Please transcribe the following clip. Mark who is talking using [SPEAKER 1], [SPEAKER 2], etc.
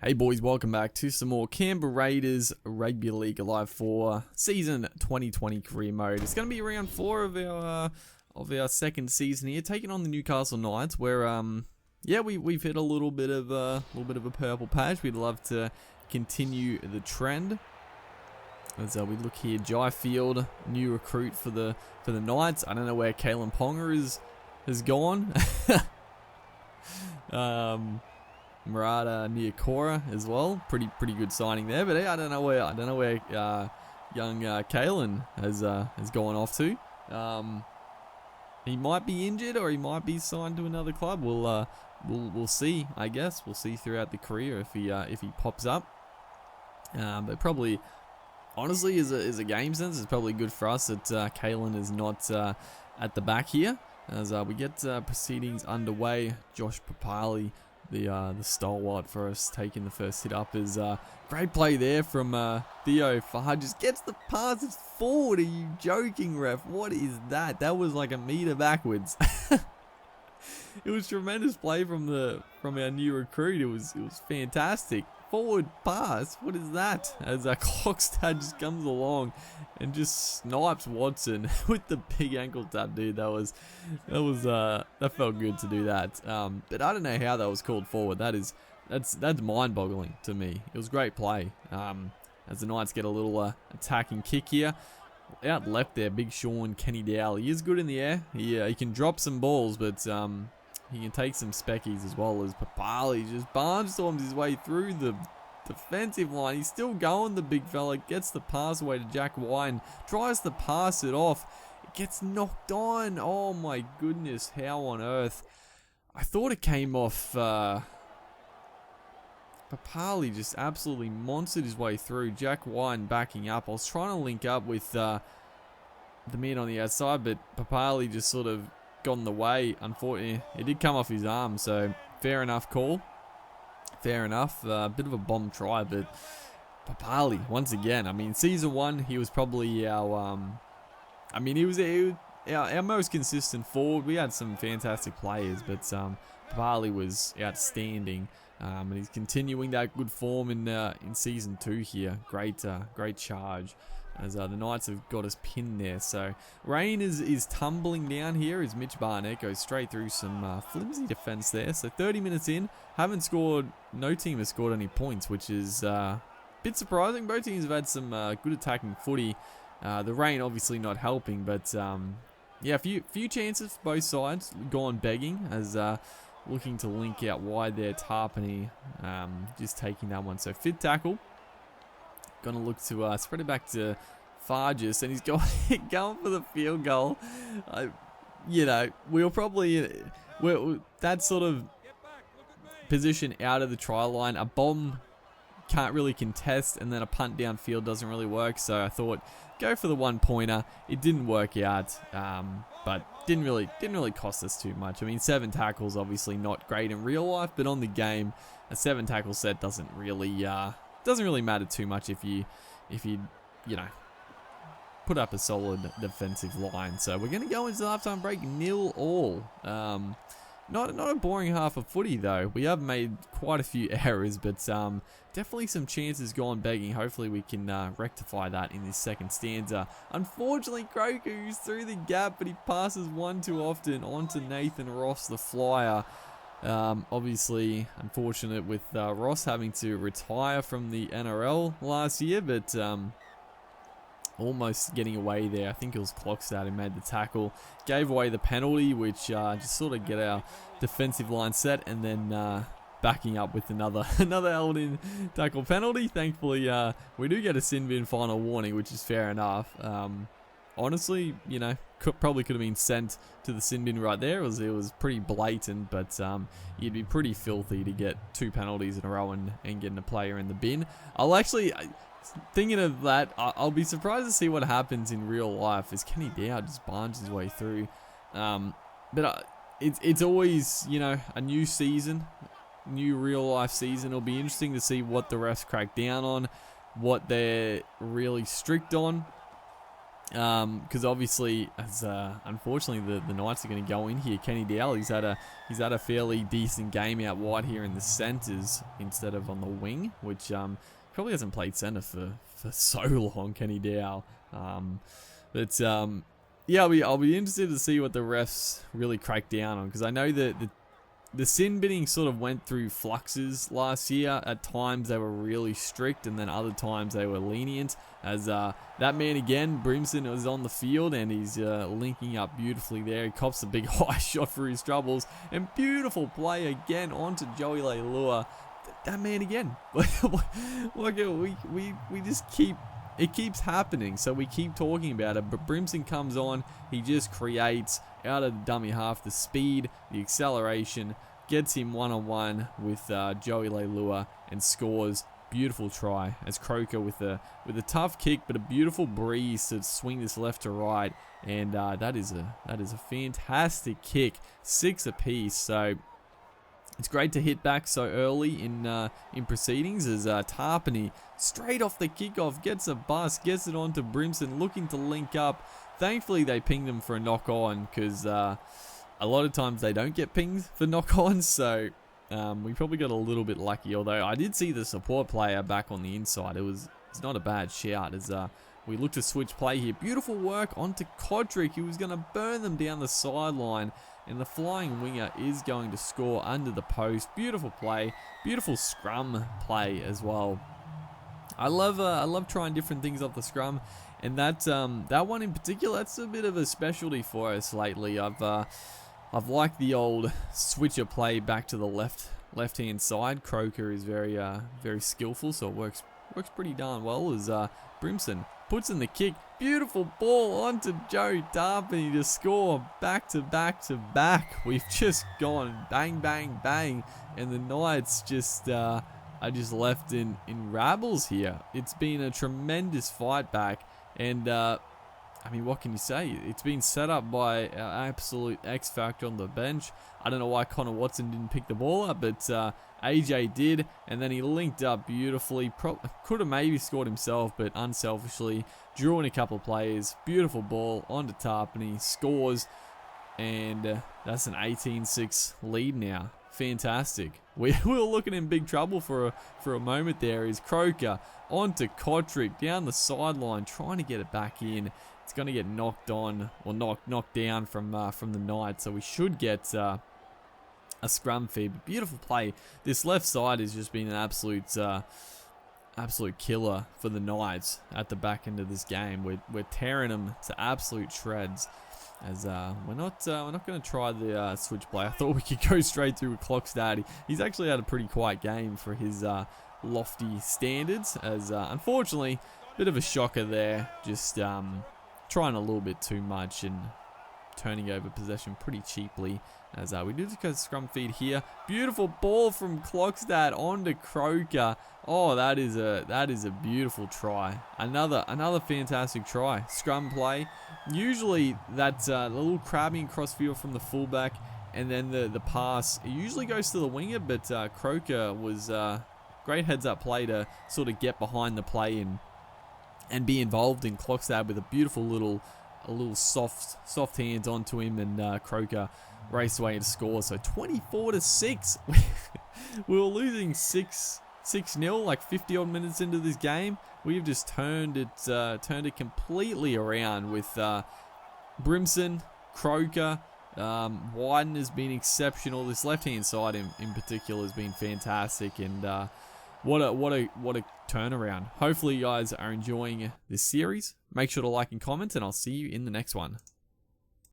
[SPEAKER 1] Hey boys, welcome back to some more Canberra Raiders Rugby League Live 4 Season 2020 Career Mode. It's going to be round 4 of our second season here, taking on the Newcastle Knights, where we've hit a little bit of a purple patch. We'd love to continue the trend. As we look here, Jai Field, new recruit for the Knights. I don't know where Kalen Ponga has gone. Murata Niokora as well, pretty good signing there. But I don't know where young Kalen has gone off to. He might be injured or he might be signed to another club. We'll see. I guess we'll see throughout the career if he pops up. But probably, honestly, as a game sense, it's probably good for us that Kalen is not at the back here as we get proceedings underway. Josh Papali, the stalwart for us, taking the first hit up, is great play there from Theo Farges. Gets the pass, it's forward. Are you joking, ref? What is that? That was like a meter backwards. It was tremendous play from our new recruit. It was fantastic. Forward pass. What is that? As Clockstad just comes along and just snipes Watson with the big ankle tap, dude. That felt good to do that. But I don't know how that was called forward. That's mind-boggling to me. It was great play. As the Knights get a little attacking kick here. Out left there, Big Sean, Kenny Dowell. He is good in the air. He can drop some balls, but he can take some speckies as well. As Papali just barnstorms his way through the defensive line. He's still going, the big fella. Gets the pass away to Jack Wine. Tries to pass it off. It gets knocked on. Oh my goodness, how on earth? I thought it came off. Papali just absolutely monstered his way through. Jack Wine backing up. I was trying to link up with the man on the outside, but Papali just sort of got in the way. Unfortunately, it did come off his arm, so fair enough call. Fair enough. Bit of a bomb try, but Papali, once again, I mean, season 1, he was probably our, he was our most consistent forward. We had some fantastic players, but Papali was outstanding. And he's continuing that good form in season 2 here. Great charge as the Knights have got us pinned there. So rain is tumbling down here as Mitch Barnett goes straight through some flimsy defense there. So 30 minutes in, no team has scored any points, which is a bit surprising. Both teams have had some good attacking footy. The rain obviously not helping, but a few chances for both sides gone begging as looking to link out wide there. Tarpany just taking that one. So fifth tackle. Going to look to spread it back to Farges, and he's going for the field goal. We'll probably that sort of position out of the try line. A bomb can't really contest, and then a punt downfield doesn't really work. So I thought go for the 1-pointer. It didn't work out, but didn't really cost us too much. I mean, 7 tackles obviously not great in real life, but on the game, a 7 tackle set doesn't really matter too much if you put up a solid defensive line. So we're going to go into the halftime break 0-0. Not a boring half of footy though. We have made quite a few errors, but definitely some chances gone begging. Hopefully we can rectify that in this second stanza. Unfortunately, Croker's through the gap, but he passes one too often onto Nathan Ross, the flyer. Obviously, unfortunate with Ross having to retire from the NRL last year, but almost getting away there. I think it was Clockstad who made the tackle. Gave away the penalty, which just sort of get our defensive line set, and then backing up with another held in tackle penalty. Thankfully, we do get a sin bin final warning, which is fair enough. Honestly, probably could have been sent to the sin bin right there. It was pretty blatant, but you'd be pretty filthy to get 2 penalties in a row and getting a player in the bin. Thinking of that, I'll be surprised to see what happens in real life as Kenny Dowd just barges his way through. But it's always, a new season, new real life season. It'll be interesting to see what the refs crack down on, what they're really strict on. Because obviously, as unfortunately the Knights are going to go in here. Kenny Dowell, he's had a fairly decent game out wide here in the centres instead of on the wing, which probably hasn't played centre for so long. Kenny Dowell, but yeah, I'll be interested to see what the refs really crack down on, because I know that the sin binning sort of went through fluxes last year. At times they were really strict, and then other times they were lenient. As that man again, Brimson, was on the field, and he's linking up beautifully there. He cops a big high shot for his troubles, and beautiful play again onto Joey Leilua. That man again. Like we just keep. It keeps happening, so we keep talking about it. But Brimson comes on, he just creates out of the dummy half the speed, the acceleration, gets him one-on-one with Joey Leilua and scores. Beautiful try as Croker with a tough kick, but a beautiful breeze to swing this left to right, and that is a fantastic kick, 6 apiece. So it's great to hit back so early in proceedings, as Tarpany, straight off the kickoff, gets a bust, gets it onto Brimson, looking to link up. Thankfully, they pinged him for a knock-on, because a lot of times they don't get pinged for knock-ons, so we probably got a little bit lucky. Although I did see the support player back on the inside. It's not a bad shout, as we look to switch play here. Beautiful work onto Kodrick. He was going to burn them down the sideline, and the flying winger is going to score under the post. Beautiful play, beautiful scrum play as well. I love trying different things off the scrum, and that one in particular, that's a bit of a specialty for us lately. I've liked the old switcher play back to the left hand side. Croker is very skillful, so it works pretty darn well. As Brimson puts in the kick, beautiful ball onto Joe Tarpany to score back to back. We've just gone bang bang bang, and the Knights just are just left in rabbles here. It's been a tremendous fight back, and I mean, what can you say? It's been set up by our absolute X factor on the bench. I don't know why Connor Watson didn't pick the ball up, but AJ did, and then he linked up beautifully. Could have maybe scored himself, but unselfishly drew in a couple of players. Beautiful ball onto Tarpany, scores, and that's an 18-6 lead now. Fantastic. We were looking in big trouble for a moment there. Is Croker onto Kodrick down the sideline, trying to get it back in. It's going to get knocked on, or knocked down from the Knights, so we should get a scrum feed. Beautiful play. This left side has just been an absolute killer for the Knights at the back end of this game. We're tearing them to absolute shreds. As we're not going to try the switch play. I thought we could go straight through with Clockstad. He's actually had a pretty quiet game for his lofty standards. As unfortunately, a bit of a shocker there. Just trying a little bit too much and turning over possession pretty cheaply. As we do the scrum feed here. Beautiful ball from Clockstad onto Croker. Oh, that is a beautiful try. Another fantastic try. Scrum play. Usually that's the little crabbing crossfield from the fullback, and then the pass. It usually goes to the winger, but Croker was great heads up play to sort of get behind the play and be involved in Clockstad with a beautiful little soft hands onto him, and Croker raced away to score. So 24-6. We were losing 6-0 like 50 odd minutes into this game. We've just turned it completely around with Brimson, Croker. Wyden has been exceptional. This left hand side in particular has been fantastic, and what a turnaround. Hopefully you guys are enjoying this series. Make sure to like and comment, and I'll see you in the next one.